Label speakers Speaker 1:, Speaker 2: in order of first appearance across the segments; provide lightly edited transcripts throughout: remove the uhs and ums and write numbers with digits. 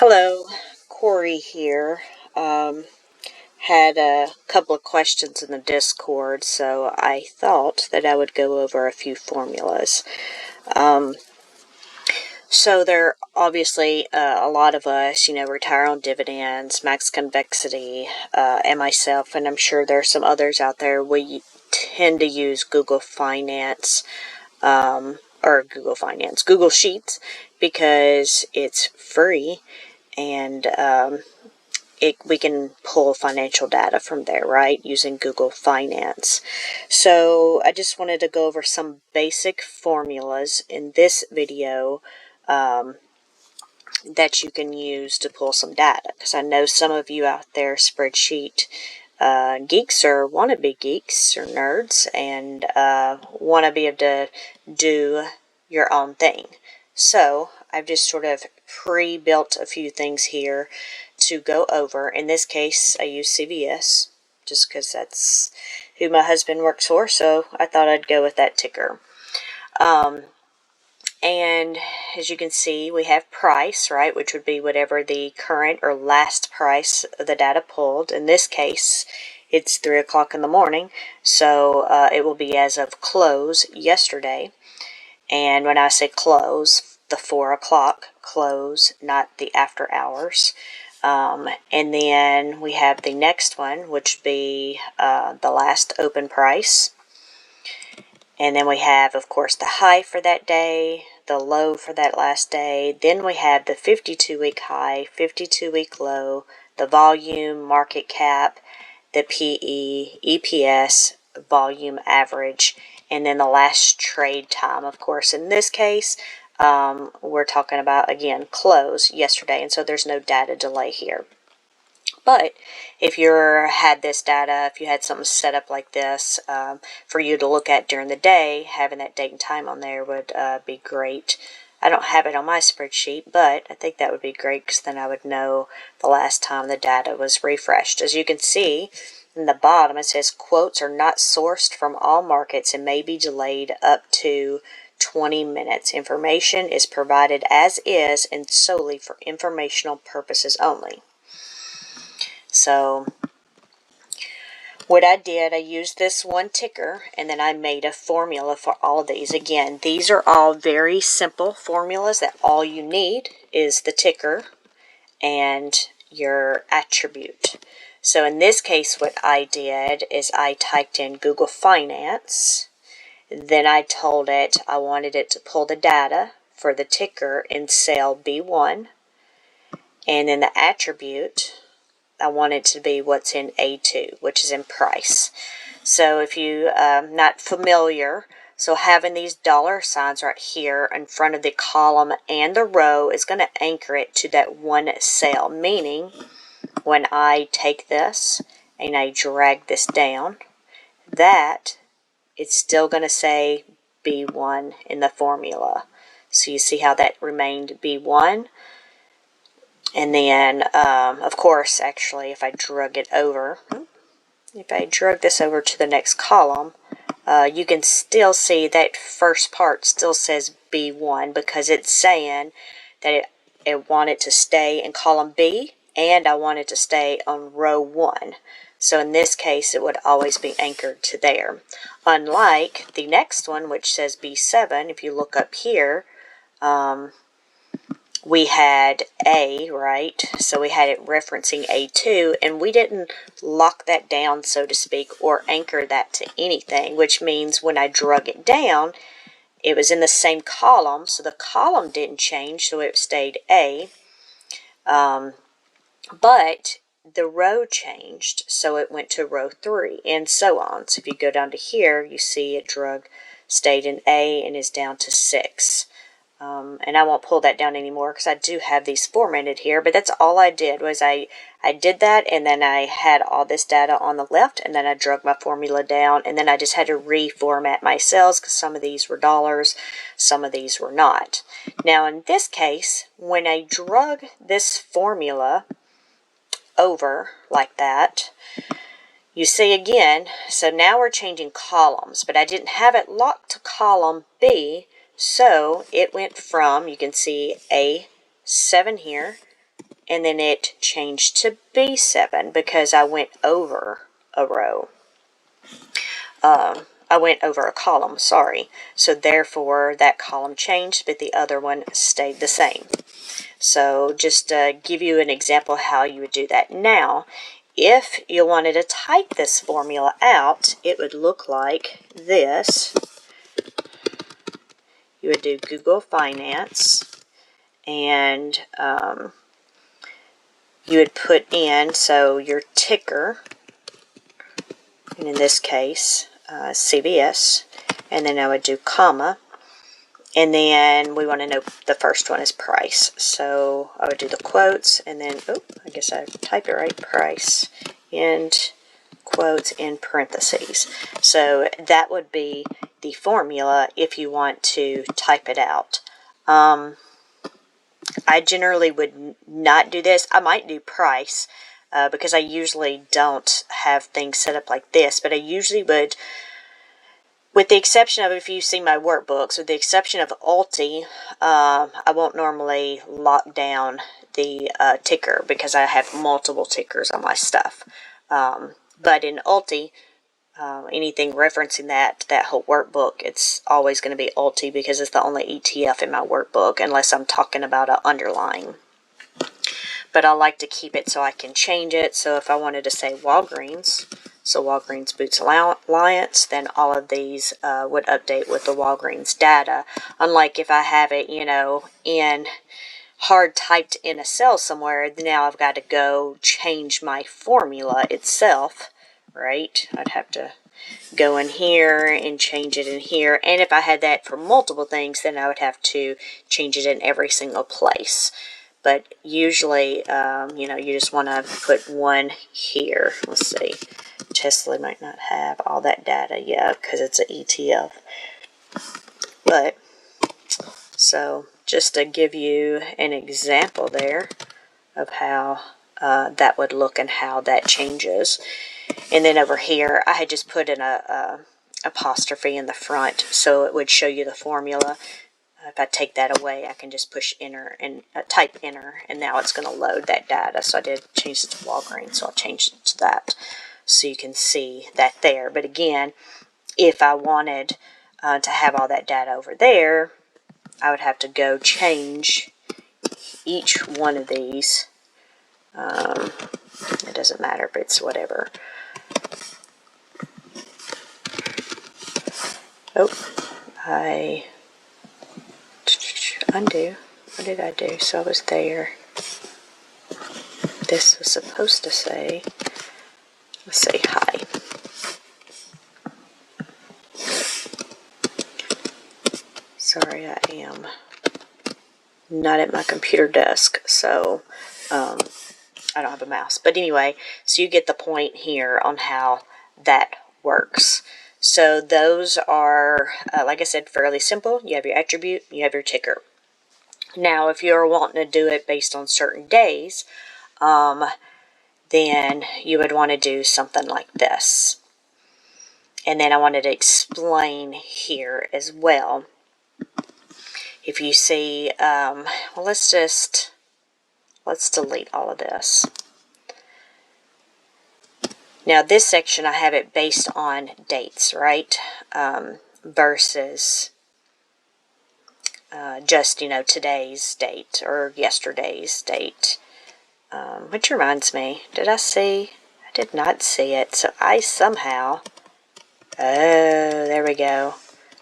Speaker 1: Hello, Corey here. Had a couple of questions in the Discord, so I thought that I would go over a few formulas. So there obviously a lot of us, retire on dividends, max convexity, and myself, and I'm sure there's some others out there. We tend to use Google Finance, Google Sheets, because it's free and we can pull financial data from there, right, using Google Finance. So I just wanted to go over some basic formulas in this video that you can use to pull some data, because I know some of you out there spreadsheet geeks or wannabe geeks or nerds and want to be able to do your own thing. So I've just sort of pre-built a few things here to go over. In this case, I use CVS just because that's who my husband works for, so I thought I'd go with that ticker. And as you can see, we have price, right, which would be whatever the current or last price of the data pulled. In this case, it's 3 o'clock in the morning, so it will be as of close yesterday. And when I say close, the 4 o'clock close, not the after hours. And then we have the next one, which would be the last open price. And then we have, of course, the high for that day, the low for that last day. Then we have the 52-week high, 52-week low, the volume, market cap, the PE, EPS, volume average, and then the last trade time. Of course, in this case, we're talking about, again, close yesterday, and so there's no data delay here. But if you had this data, if you had something set up like this for you to look at during the day, having that date and time on there would be great. I don't have it on my spreadsheet, but I think that would be great because then I would know the last time the data was refreshed. As you can see in the bottom, it says quotes are not sourced from all markets and may be delayed up to 20 minutes. Information is provided as is and solely for informational purposes only. So what I did, I used this one ticker, and then I made a formula for all of these. Again, these are all very simple formulas that all you need is the ticker and your attribute. So in this case, what I did is I typed in Google Finance. Then I told it I wanted it to pull the data for the ticker in cell B1. And then the attribute, I want it to be what's in A2, which is in price. So if you're not familiar, so having these dollar signs right here in front of the column and the row is going to anchor it to that one cell, meaning when I take this and I drag this down, that it's still going to say B1 in the formula. So you see how that remained B1? And then, of course, actually, if I drug this over to the next column, you can still see that first part still says B1 because it's saying that it wanted to stay in column B and I want it to stay on row 1. So in this case, it would always be anchored to there. Unlike the next one, which says B7, if you look up here, we had A, right? So we had it referencing A2, and we didn't lock that down, so to speak, or anchor that to anything, which means when I drug it down, it was in the same column, so the column didn't change, so it stayed A. But the row changed, so it went to row 3, and so on. So if you go down to here, you see it stayed in A and is down to 6. And I won't pull that down anymore because I do have these formatted here, but that's all I did was I did that, and then I had all this data on the left, and then I drug my formula down, and then I just had to reformat my cells because some of these were dollars, some of these were not. Now in this case, when I drug this formula over like that, you see again, so now we're changing columns, but I didn't have it locked to column B, so it went from, you can see A7 here, and then it changed to B7 because I went over a row. I went over a column, sorry. So therefore that column changed, but the other one stayed the same. So just to give you an example how you would do that. Now, if you wanted to type this formula out, it would look like this. You would do Google Finance, and you would put in, so your ticker, and in this case, CVS, and then I would do comma, and then we want to know the first one is price. So I would do the quotes, and then, oh, I guess I typed it right, price, and quotes in parentheses. So that would be the formula if you want to type it out. I generally would not do this. I might do price because I usually don't have things set up like this, but I usually would, with the exception of, if you see my workbooks, with the exception of Ulti, I won't normally lock down the ticker because I have multiple tickers on my stuff. But in Ulti, anything referencing that whole workbook, it's always going to be Ulti because it's the only ETF in my workbook, unless I'm talking about an underlying. But I like to keep it so I can change it. So if I wanted to say Walgreens, so Walgreens Boots Alliance, then all of these would update with the Walgreens data. Unlike if I have it, in hard typed in a cell somewhere, now I've got to go change my formula itself, right? I'd have to go in here and change it in here. And if I had that for multiple things, then I would have to change it in every single place. But usually, you just want to put one here. Let's see. Tesla might not have all that data yet because it's an ETF. But, so just to give you an example there of how that would look and how that changes. And then over here, I had just put in a apostrophe in the front so it would show you the formula. If I take that away, I can just push enter and type enter, and now it's going to load that data. So I did change it to Walgreens, so I'll change it to that so you can see that there. But again, if I wanted to have all that data over there, I would have to go change each one of these. It doesn't matter, but it's whatever. Oh, I undo. What did I do? So I was there. This was supposed to say, let's say hi. Sorry, I am not at my computer desk, so I don't have a mouse. But anyway, so you get the point here on how that works. So those are, like I said, fairly simple. You have your attribute, you have your ticker. Now, if you're wanting to do it based on certain days, then you would want to do something like this. And then I wanted to explain here as well. If you see, well, let's delete all of this. Now, this section, I have it based on dates, right? Versus just, today's date or yesterday's date. Which reminds me, did I see? I did not see it. So I somehow, oh, there we go.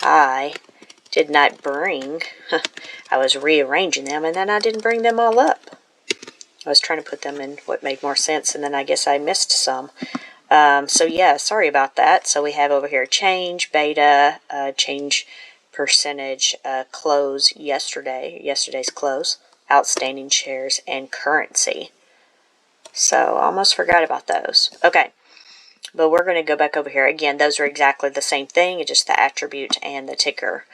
Speaker 1: I did not bring, I was rearranging them, and then I didn't bring them all up. I was trying to put them in what made more sense, and then I guess I missed some. So yeah, sorry about that. So we have over here change, beta, change percentage, close yesterday's close, outstanding shares, and currency. So almost forgot about those. Okay, but we're going to go back over here. Again, those are exactly the same thing, it's just the attribute and the ticker.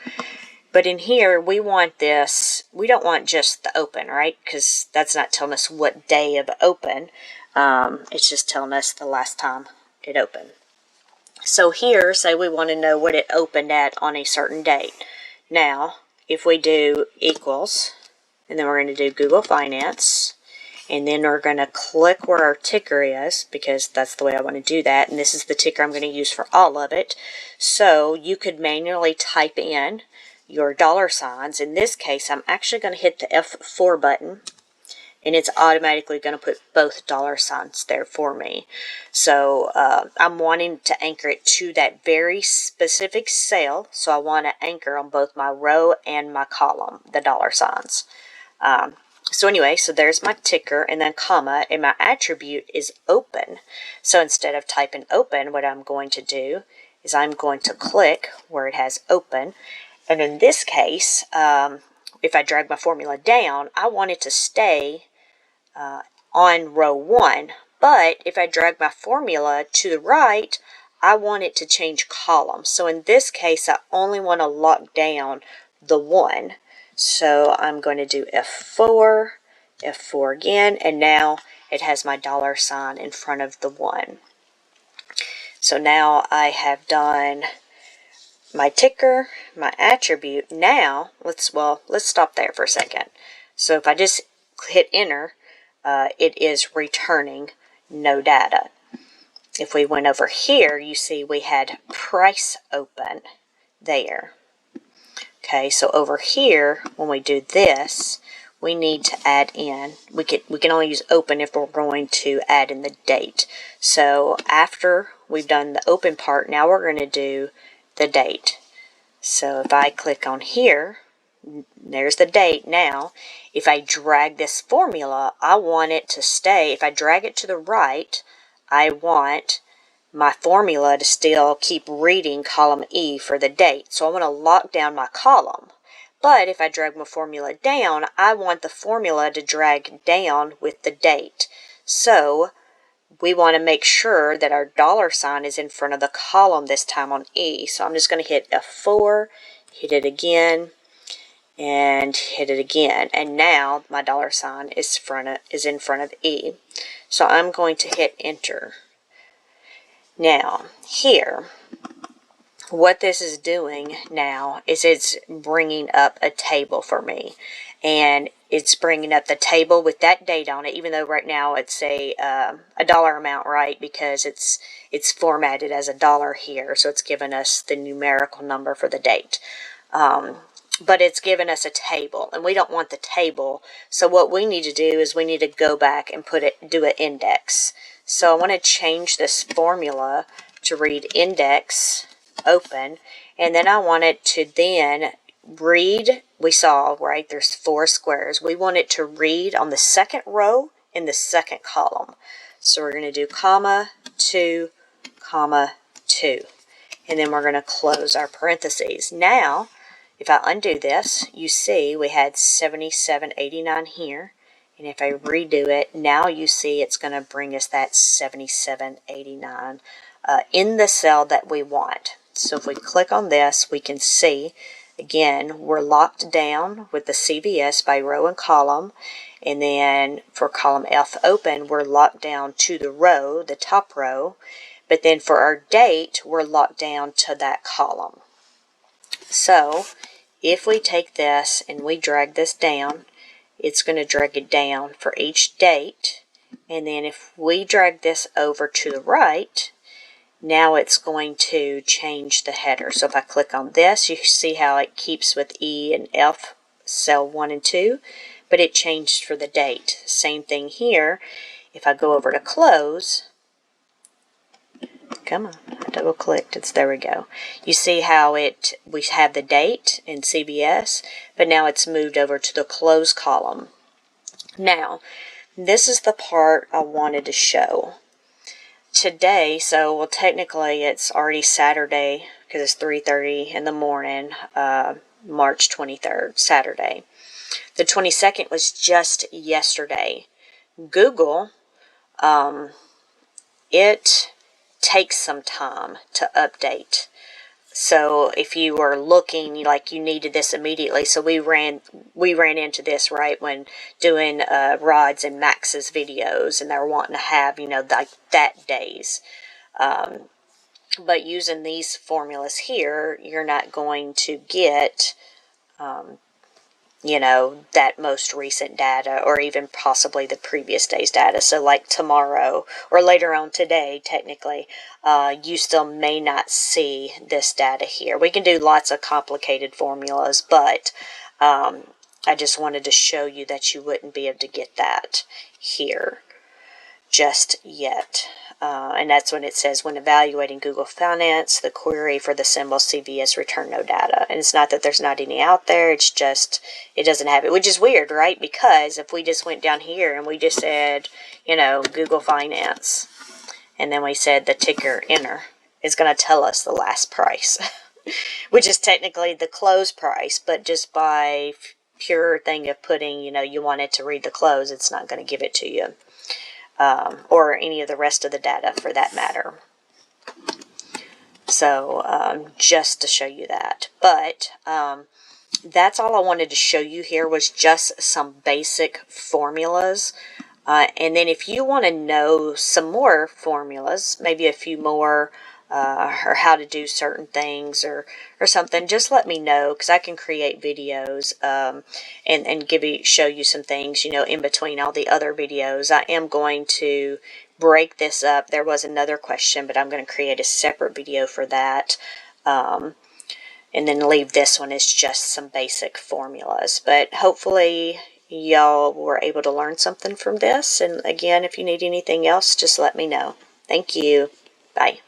Speaker 1: But in here, we want this, we don't want just the open, right? Because that's not telling us what day of open. It's just telling us the last time it opened. So here, say we want to know what it opened at on a certain date. Now, if we do equals, and then we're going to do Google Finance, And then we're going to click where our ticker is, because that's the way I want to do that. And this is the ticker I'm going to use for all of it. So you could manually type in your dollar signs. In this case, I'm actually going to hit the F4 button, and it's automatically going to put both dollar signs there for me. So I'm wanting to anchor it to that very specific cell. So I want to anchor on both my row and my column, the dollar signs. So anyway, so there's my ticker and then comma, and my attribute is open. So instead of typing open, what I'm going to do is I'm going to click where it has open. And in this case, if I drag my formula down, I want it to stay on row 1. But if I drag my formula to the right, I want it to change columns. So in this case, I only want to lock down the 1. So I'm going to do F4, F4 again, and now it has my dollar sign in front of the 1. So now I have done my ticker, my attribute. Now, let's stop there for a second. So if I just hit enter, it is returning no data. If we went over here, you see we had price open there. Okay, so over here, when we do this, we need to add in, we can only use open if we're going to add in the date. So after we've done the open part, now we're going to do the date. So if I click on here, there's the date. Now, if I drag this formula, I want it to stay. If I drag it to the right, I want my formula to still keep reading column E for the date. So I want to lock down my column. But if I drag my formula down, I want the formula to drag down with the date. So we want to make sure that our dollar sign is in front of the column this time on E. So I'm just going to hit F4, hit it again, and hit it again. And now my dollar sign is in front of E. So I'm going to hit enter. Now, here, what this is doing now is it's bringing up a table for me. And it's bringing up the table with that date on it, even though right now it's a dollar amount, right? Because it's formatted as a dollar here. So it's given us the numerical number for the date. But it's given us a table, and we don't want the table. So what we need to do is we need to go back and do an index. So I want to change this formula to read index open, and then I want it to then read, we saw, right, there's 4 squares. We want it to read on the second row in the second column. So we're going to do comma 2, comma 2. And then we're going to close our parentheses. Now, if I undo this, you see we had 77.89 here. And if I redo it, now you see it's going to bring us that 77.89 in the cell that we want. So if we click on this, we can see, again, we're locked down with the CVS by row and column. And then for column F open, we're locked down to the row, the top row. But then for our date, we're locked down to that column. So if we take this and we drag this down, it's going to drag it down for each date. And then if we drag this over to the right, now it's going to change the header. So if I click on this, you see how it keeps with E and F, cell 1 and 2, but it changed for the date. Same thing here. If I go over to close, come on, I double clicked. There we go. You see how we have the date in CBS, but now it's moved over to the close column. Now, this is the part I wanted to show. Today, well, technically it's already Saturday because it's 3:30 in the morning, March 23rd, Saturday. The 22nd was just yesterday. Google, it takes some time to update. So if you were looking like you needed this immediately, so we ran into this right when doing Rod's and Max's videos, and they were wanting to have, like that days. But using these formulas here, you're not going to get that most recent data or even possibly the previous day's data. So like tomorrow or later on today, technically, you still may not see this data here. We can do lots of complicated formulas, but I just wanted to show you that you wouldn't be able to get that here just yet. And that's when it says, when evaluating Google Finance, the query for the symbol CVS return no data. And it's not that there's not any out there, it's just it doesn't have it, which is weird, right? Because if we just went down here and we just said, Google Finance, and then we said the ticker enter, it's going to tell us the last price, which is technically the close price, but just by pure thing of putting, you want it to read the close, it's not going to give it to you. Or any of the rest of the data for that matter. So just to show you that. But that's all I wanted to show you here was just some basic formulas. And then if you want to know some more formulas, maybe a few more, or how to do certain things or something, just let me know, because I can create videos and show you some things, in between all the other videos. I am going to break this up. There was another question, but I'm going to create a separate video for that. And then leave this one as just some basic formulas. But hopefully y'all were able to learn something from this. And again, if you need anything else, just let me know. Thank you. Bye.